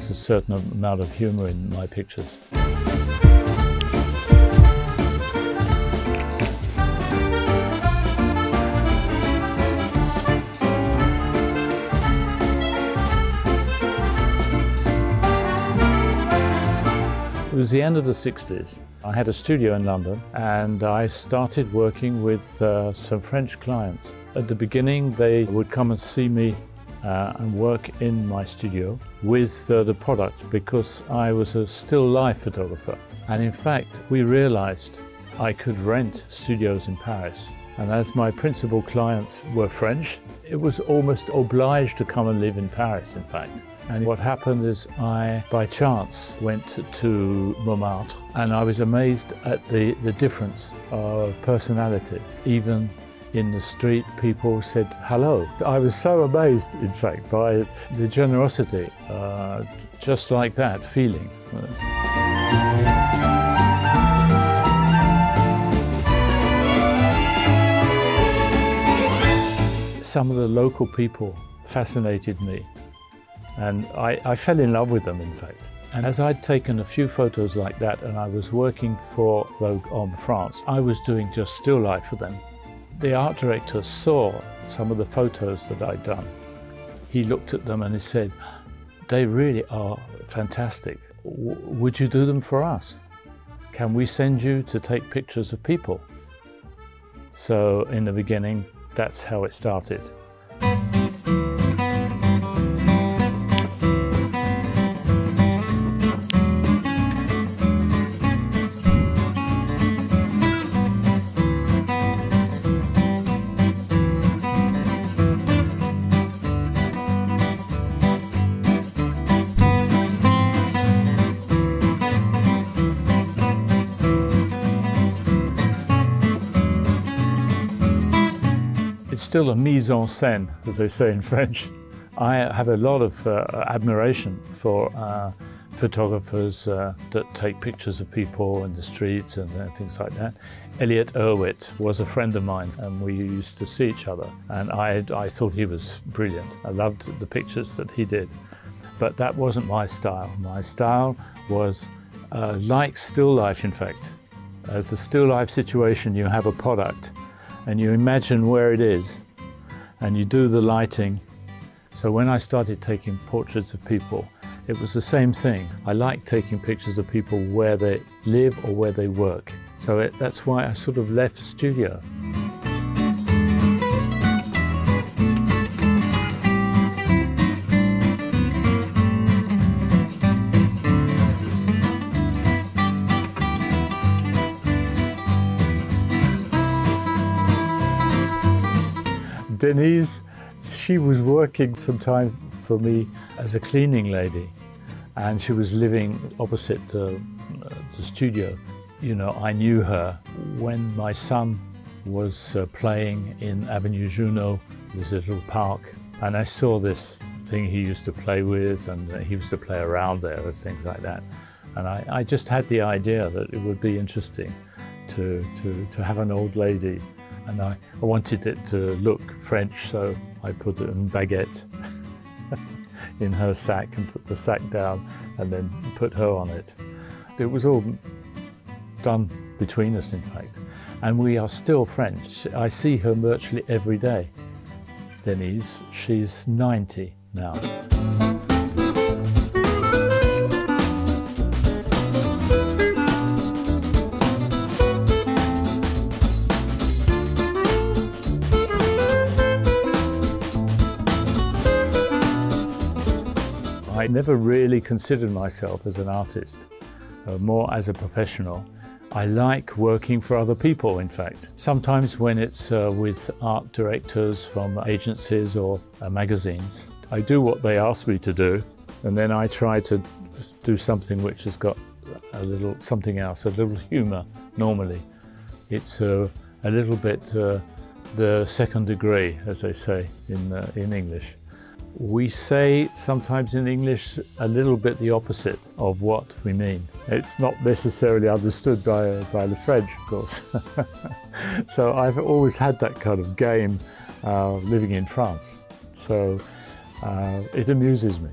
there's a certain amount of humour in my pictures. It was the end of the 60s. I had a studio in London and I started working with some French clients. At the beginning they would come and see me and work in my studio with the products because I was a still life photographer. And in fact we realized I could rent studios in Paris. And as my principal clients were French, it was almost obliged to come and live in Paris, in fact. And what happened is I, by chance, went to Montmartre and I was amazed at the difference of personalities. Even in the street, people said hello. I was so amazed, in fact, by the generosity, just like that feeling. Some of the local people fascinated me. And I fell in love with them, in fact. And as I'd taken a few photos like that and I was working for Vogue Homme France, I was doing just still life for them. The art director saw some of the photos that I'd done. He looked at them and he said, "They really are fantastic. Would you do them for us? Can we send you to take pictures of people?" So in the beginning, that's how it started. It's still a mise en scène, as they say in French. I have a lot of admiration for photographers that take pictures of people in the streets and things like that. Elliot Erwitt was a friend of mine and we used to see each other, and I thought he was brilliant. I loved the pictures that he did. But that wasn't my style. My style was like still life, in fact. As a still life situation, you have a product and you imagine where it is and you do the lighting. So when I started taking portraits of people, it was the same thing. I like taking pictures of people where they live or where they work. So that's why I sort of left studio. Denise, she was working sometime for me as a cleaning lady, and she was living opposite the studio. You know, I knew her when my son was playing in Avenue Junot. There's a little park, and I saw this thing he used to play with, and he used to play around there and things like that. And I just had the idea that it would be interesting to have an old lady. And I wanted it to look French, so I put a baguette in her sack and put the sack down and then put her on it. It was all done between us, in fact. And we are still French. I see her virtually every day. Denise, she's 90 now. I never really considered myself as an artist, more as a professional. I like working for other people, in fact. Sometimes when it's with art directors from agencies or magazines, I do what they ask me to do, and then I try to do something which has got a little something else, a little humour, normally. It's a little bit the second degree, as they say in English. We say sometimes in English a little bit the opposite of what we mean. It's not necessarily understood by the French, of course. So I've always had that kind of game living in France. So it amuses me.